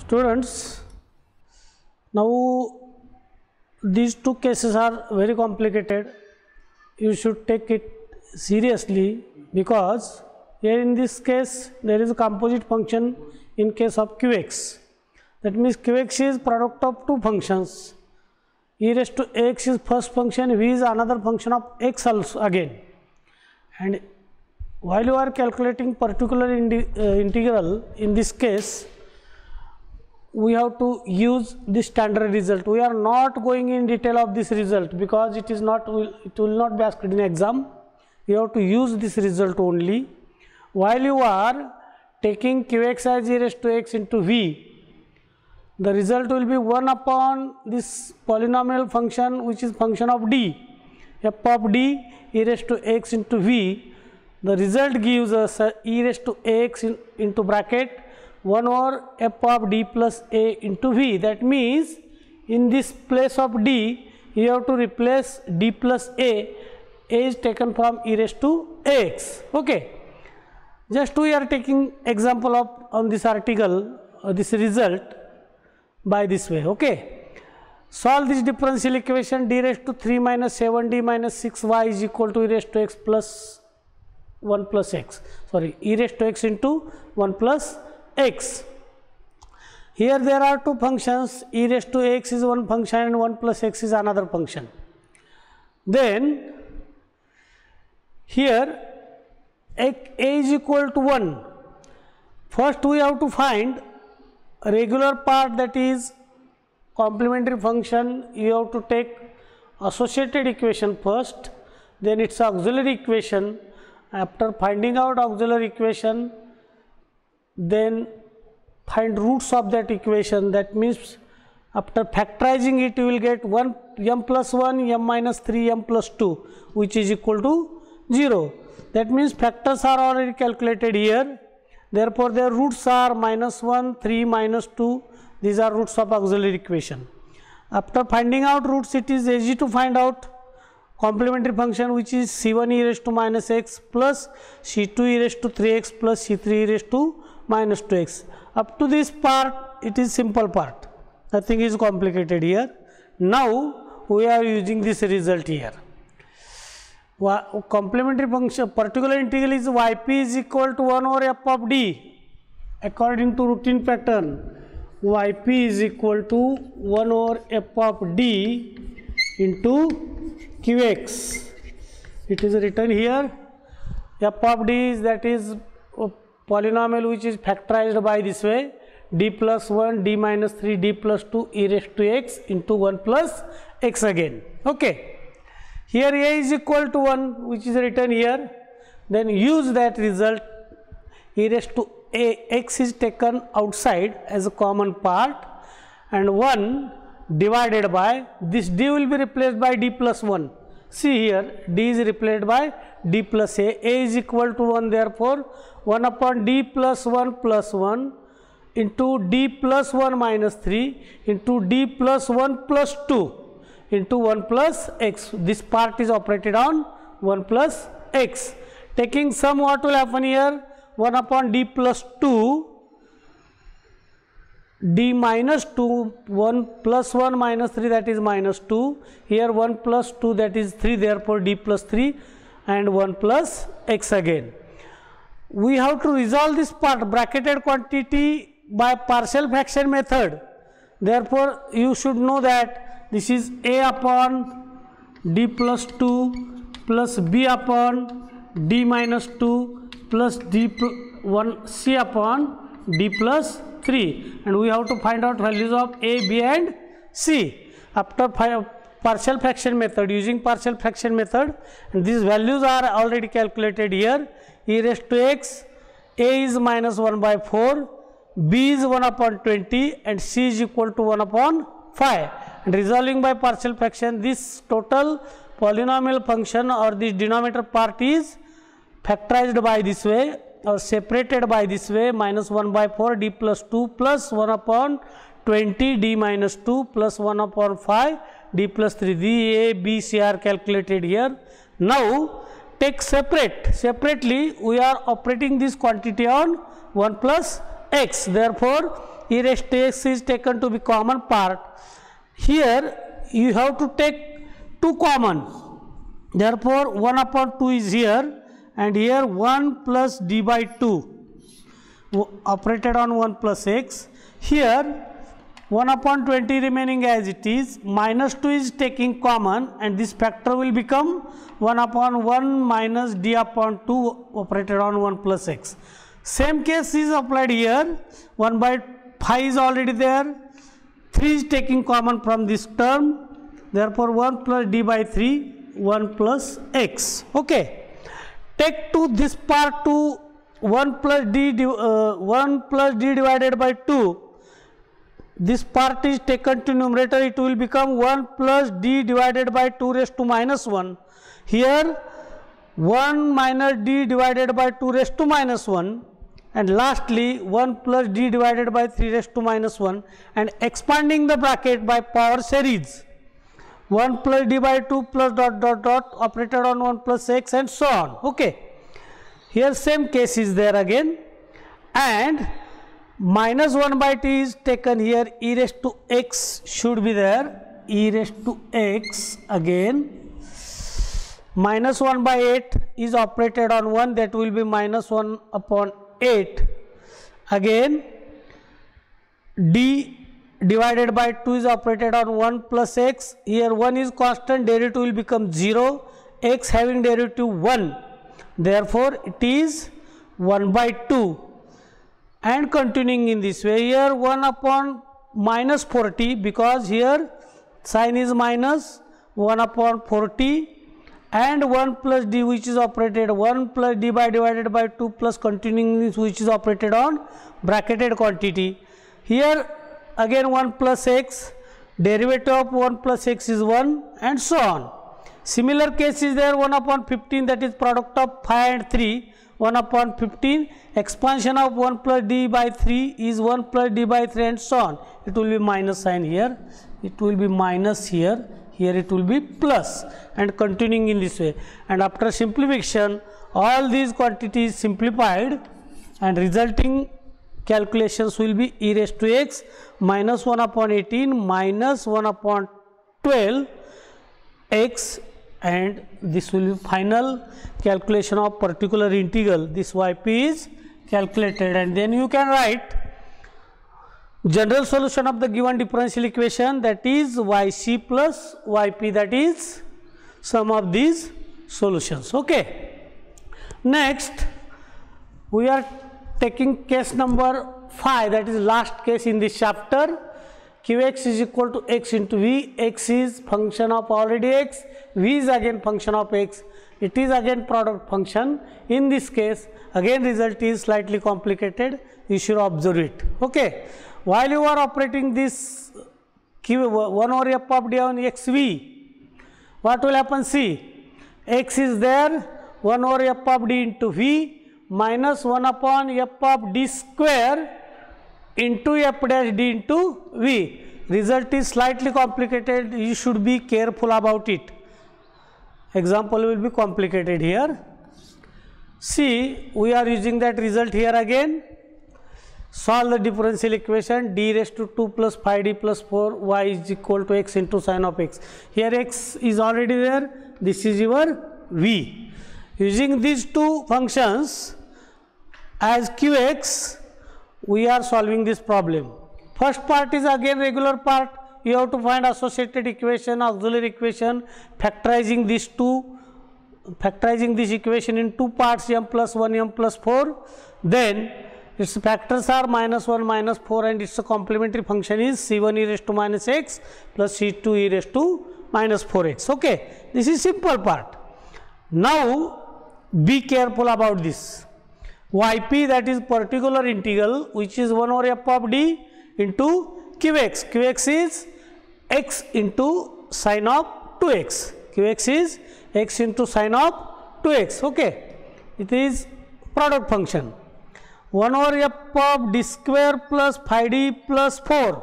Students, now these two cases are very complicated. You should take it seriously because here in this case there is a composite function in case of qx. That means qx is product of two functions. E raised to x is first function, v is another function of x also again. And while you are calculating particular integral, in this case we have to use the standard result. We are not going in detail of this result because it will not be asked in exam. You have to use this result only. While you are taking qx as e raised to x into v, the result will be 1 upon this polynomial function which is function of d, f of d e raised to x into v. The result gives us e raised to x into bracket 1 over f of d plus a into v. That means in this place of d you have to replace d plus a is taken from e raised to x. Okay, just we are taking example of on this article this result by this way. Okay, solve this differential equation d raised to 3 minus 7d minus 6y is equal to e raised to x plus 1 plus x, sorry, e raised to x into 1 plus x. Here there are two functions, e raised to x is one function and 1 plus x is another function. Then here a is equal to 1. First we have to find a regular part, that is complementary function. You have to take associated equation first, then its auxiliary equation. After finding out auxiliary equation, then find roots of that equation. That means after factorizing it you will get 1 m plus 1 m minus 3 m plus 2 which is equal to 0. That means factors are already calculated here. Therefore their roots are minus 1, 3, minus 2. These are roots of auxiliary equation. After finding out roots, it is easy to find out complementary function which is c1 e raised to minus x plus c2 e raised to 3x plus c3 e raised to minus 2x. Up to this part it is simple part, nothing is complicated here. Now we are using this result here. Complementary function particular integral is yp is equal to 1 over f of d. According to routine pattern, yp is equal to 1 over f of d into qx. It is written here, f of d is, that is a polynomial which is factorized by this way, d plus 1 d minus 3 d plus 2 e raised to x into 1 plus x again. Okay, here a is equal to 1 which is written here. Then use that result, e raised to a x is taken outside as a common part and 1 divided by this d will be replaced by d plus 1. See here, d is replaced by d plus a is equal to 1, therefore 1 upon d plus 1 into d plus 1 minus 3 into d plus 1 plus 2 into 1 plus x. This part is operated on 1 plus x. Taking sum, what will happen here? 1 upon d plus 2 d minus 2, 1 plus 1 minus 3, that is minus 2. Here 1 plus 2, that is 3, therefore d plus 3 and 1 plus x again. We have to resolve this part, bracketed quantity, by partial fraction method. Therefore you should know that this is a upon d plus 2 plus b upon d minus 2 plus d1 c upon d plus 3, and we have to find out values of a, b and c. After partial fraction method, using partial fraction method, and these values are already calculated here. E raised to x, a is minus 1 by 4, b is 1 upon 20 and c is equal to 1 upon 5. And resolving by partial fraction, this total polynomial function or this denominator part is factorized by this way or separated by this way, minus 1 by 4 d plus 2 plus 1 upon 20 d minus 2 plus 1 upon 5 d plus 3. The a, b, c are calculated here. Now take separately we are operating this quantity on 1 plus x. Therefore, e raised to x is taken to be common part. Here you have to take 2 common. Therefore, 1 upon 2 is here, and here 1 plus d by 2 operated on 1 plus x. Here 1 upon 20 remaining as it is, minus 2 is taking common, and this factor will become 1 upon 1 minus d upon 2 operated on 1 plus x. Same case is applied here. 1 by 5 is already there, 3 is taking common from this term, therefore 1 plus d by 3, 1 plus x. Okay, take to this part to 1 plus d divided by 2. This part is taken to numerator, it will become 1 plus d divided by 2 raised to minus 1. Here 1 minus d divided by 2 raised to minus 1, and lastly 1 plus d divided by 3 raised to minus 1, and expanding the bracket by power series, 1 plus d by 2 plus dot dot dot operated on 1 plus x, and so on. Okay, here same case is there again, and minus 1 by t is taken here, e raised to x should be there, e raised to x again, minus 1 by 8 is operated on 1, that will be minus 1 upon 8, again d divided by 2 is operated on 1 plus x, here 1 is constant, derivative will become 0, x having derivative 1, therefore it is 1 by 2. And continuing in this way, here 1 upon minus 40, because here sign is minus, 1 upon 40, and 1 plus d which is operated 1 plus d by divided by 2 plus continuing this which is operated on bracketed quantity. Here again 1 plus x, derivative of 1 plus x is 1, and so on. Similar case is there, 1 upon 15, that is product of 5 and 3, 1 upon 15, expansion of 1 plus d by 3 is 1 plus d by 3, and so on. It will be minus sign here, it will be minus here, here it will be plus, and continuing in this way. And after simplification, all these quantities simplified, and resulting calculations will be e raised to x minus 1 upon 18 minus 1 upon 12 x, and this will be final calculation of particular integral. This yp is calculated, and then you can write general solution of the given differential equation, that is yc plus yp, that is sum of these solutions. Okay. Next we are taking case number 5, that is last case in this chapter. Qx is equal to x into v, x is function of already x, v is again function of x, it is again product function. In this case again result is slightly complicated, you should observe it. Okay. While you are operating this q 1 over f of d on xv, what will happen? See, x is there, 1 over f of d into v minus 1 upon f of d square into f dash d into v. Result is slightly complicated, you should be careful about it. Example will be complicated here. See, we are using that result here again. Solve the differential equation, d raised to 2 plus 5d plus 4 y is equal to x into sin of x. Here x is already there, this is your v. Using these two functions as qx, we are solving this problem. First part is again regular part, you have to find associated equation, auxiliary equation, factorizing these two, factorizing this equation in two parts, m plus 1, m plus 4, then its factors are minus 1, minus 4, and its complementary function is c1 e raised to minus x plus c2 e raised to minus 4x. Okay, this is simple part. Now be careful about this. Yp, that is particular integral, which is 1 over f of d into qx. Qx is x into sin of 2x. Qx is x into sin of 2x. Okay, it is product function. 1 over f of d square plus 5d plus 4,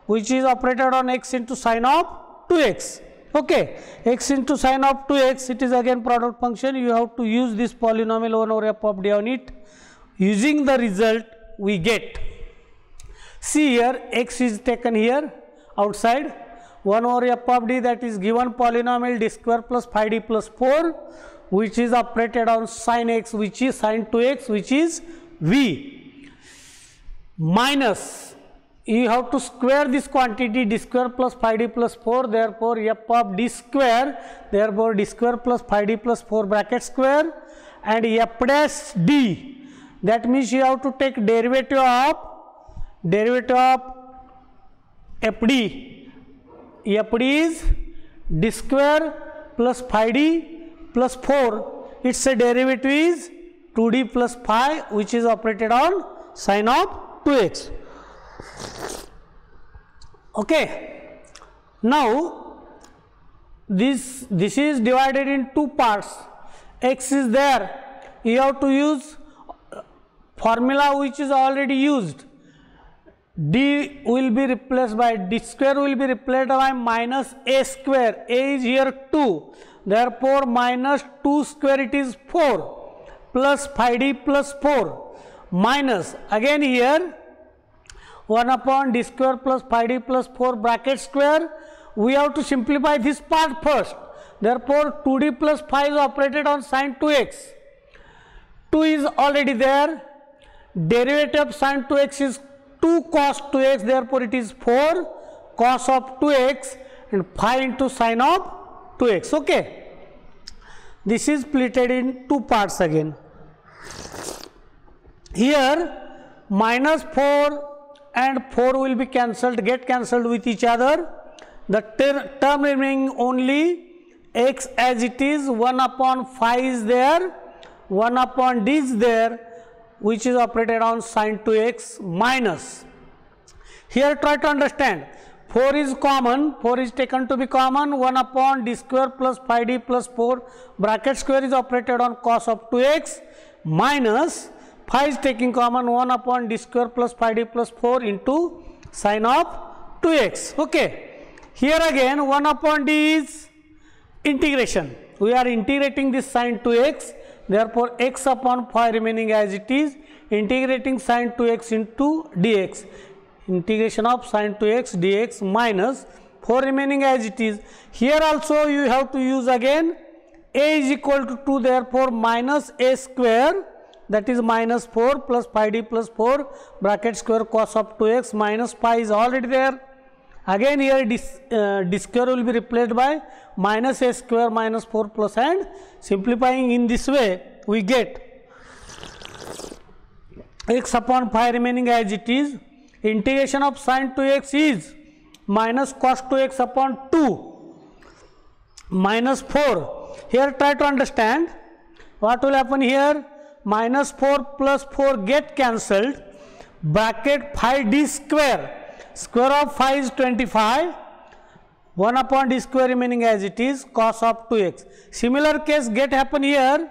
which is operated on x into sin of 2x. Okay, x into sin of 2x, it is again product function. You have to use this polynomial 1 over f of d on it. Using the result, we get. See here, x is taken here outside, 1 over f of d, that is given polynomial d square plus phi d plus 4, which is operated on sin x, which is sin 2x, which is v, minus, you have to square this quantity d square plus phi d plus 4, therefore f of d square, therefore d square plus phi d plus 4 bracket square, and f dash d, that means you have to take derivative of fd. fd is d square plus phi d plus 4, its derivative is 2d plus phi, which is operated on sin of 2x. Okay, now this is divided in two parts. X is there, you have to use formula which is already used. D will be replaced by d square, will be replaced by minus a square. A is here 2, therefore minus 2 square, it is 4, plus phi d plus 4, minus again here 1 upon d square plus phi d plus 4 bracket square. We have to simplify this part first, therefore 2d plus phi is operated on sin 2x. 2 is already there, derivative of sin 2x is 2 cos 2x, therefore it is 4 cos of 2x and phi into sin of 2x. Okay, this is splitted in two parts again. Here minus 4 and 4 will be cancelled, get cancelled with each other. The term remaining only x as it is, 1 upon phi is there, 1 upon d is there, which is operated on sin 2x, minus. Here try to understand, 4 is common, 4 is taken to be common, 1 upon d square plus phi d plus 4 bracket square is operated on cos of 2x, minus phi is taking common, 1 upon d square plus phi d plus 4 into sin of 2x. Okay, here again 1 upon d is integration, we are integrating this sin 2x, therefore x upon phi remaining as it is, integrating sin 2x into dx, integration of sin 2x dx, minus 4 remaining as it is. Here also you have to use again a is equal to 2, therefore minus a square, that is minus 4 plus phi d plus 4 bracket square cos of 2x, minus pi is already there. Again here d square will be replaced by minus a square minus 4 plus, and simplifying in this way we get x upon phi remaining as it is, integration of sin 2x is minus cos 2x upon 2 minus 4. Here try to understand what will happen here, minus 4 plus 4 get cancelled, bracket phi d square, square of phi is 25, 1 upon d square remaining as it is, cos of 2x. Similar case get happen here,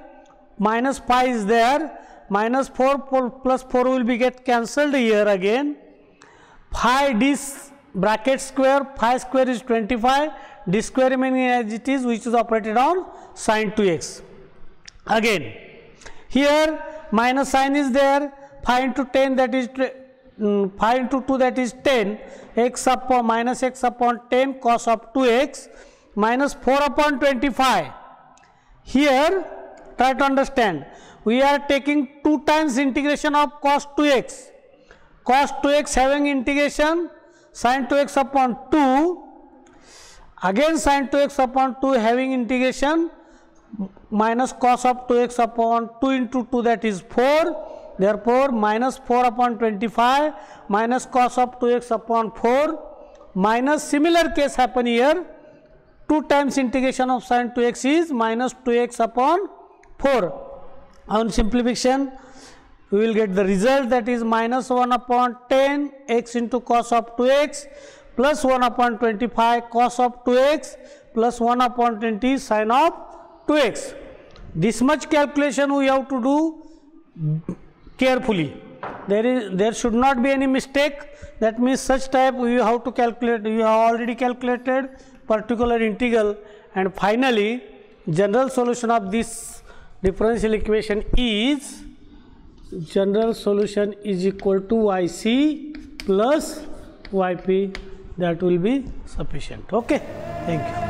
minus pi is there, minus 4 plus 4 will be get cancelled here again, phi d bracket square, phi square is 25, d square remaining as it is, which is operated on sin 2x. Again here minus sign is there, phi into 10, that is phi into 2, that is 10, x upon minus x upon 10 cos of 2x, minus 4 upon 25. Here try to understand, we are taking 2 times integration of cos 2x, cos 2x having integration sin 2x upon 2, again sin 2x upon 2 having integration minus cos of 2x upon 2 into 2, that is 4, therefore minus 4 upon 25 minus cos of 2x upon 4, minus similar case happen here, 2 times integration of sin 2x is minus 2x upon 4. On simplification we will get the result, that is minus 1 upon 10 x into cos of 2x plus 1 upon 25 cos of 2x plus 1 upon 20 sin of 2x. This much calculation we have to do carefully. There should not be any mistake. That means such type you have to calculate. You have already calculated particular integral, and finally general solution of this differential equation is general solution is equal to yc plus yp, that will be sufficient. Okay, thank you.